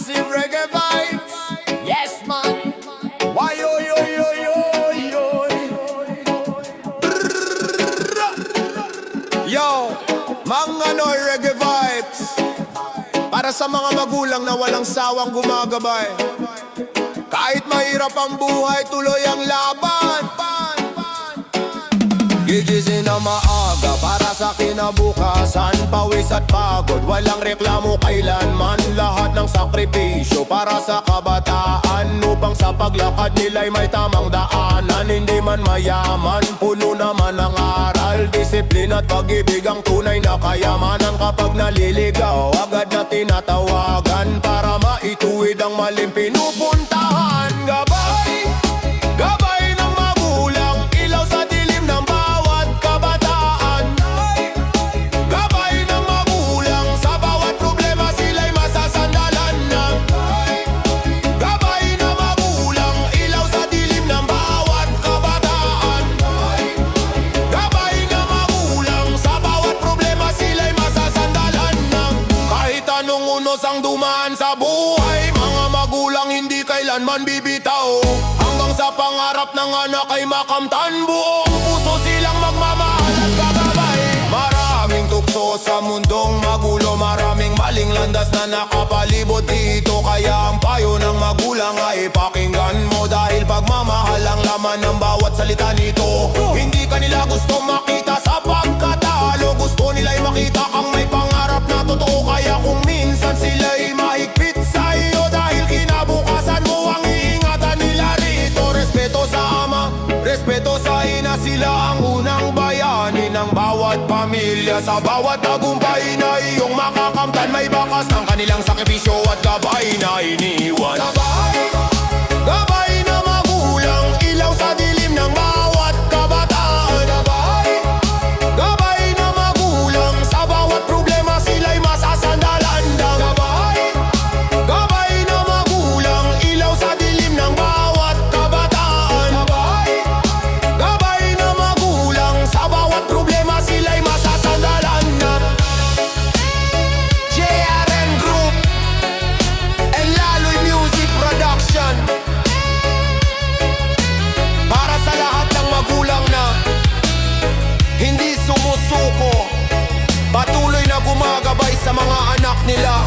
exclusive reggae vibes. Yes, man. Why, yo, yo, yo, yo, yo. Yo, mga Noy reggae vibes. Para sa mga magulang na walang sawang gumagabay. Kahit mahirap ang buhay, tuloy ang laban. Gigising na maaga para sa kinabukasan. Pawis at pagod, walang reklamo kailanman. Lahat ng sakripisyo para sa kabataan, upang sa paglakad nila'y may tamang daanan. Hindi man mayaman, puno naman ang aral, disiplina at pag-ibig ang tunay na kayamanan. Kapag naliligaw, agad na tinatawagan para maituwid ang maling pinupuntahan. Gabay, gabay ng magulang, ilaw sa dilim ng bawat kabataan. Gabay ng magulang, sa bawat problema sila'y masasandalan ng. Gabay ng magulang, ilaw sa dilim ng bawat kabataan. Gabay ng magulang, sa bawat problema sila'y masasandalan ng. Kahit anong unos ang dumaan sa buhay, mga magulang hindi kailanman bibitaw. Hanggang sa pangarap ng anak ay makamtan, buong puso silang magmamahal at gagabay. Maraming tukso sa mundong magulo, maraming maling landas na nakapalibot dito. Kaya ang payo ng magulang ay pakinggan mo, dahil pagmamahal ang laman ng bawat salita nito. Hindi kanila gusto makita sa pagkatalo, gusto nila'y makita kang may pangarap na totoo. Kaya kung minsan sila'y mahigpit sa iyo, dahil kinabukasan mo ang iingatan nila rito. Respeto sa ama, respeto sa ina, sila ang unang bayani ng bawat pamilya. Sa bawat tagumpay na iyong makakamtan, may bakas ng kanilang sakripisyo at gabay na iniwan. Gabay, gabay na magulang, ilaw sa dilim ng bawat kabataan. Gabay, gabay na magulang, sa bawat problema sila'y masasandalan ng. Gabay, gabay na magulang, ilaw sa dilim ng bawat kabataan. Gabay, gabay na magulang, sa bawat problema sila'y masasandalan ng. JRN Group and Laloy Music Production, para sa lahat ng magulang na hindi sumusuko, patuloy na gumagabay sa mga anak nila.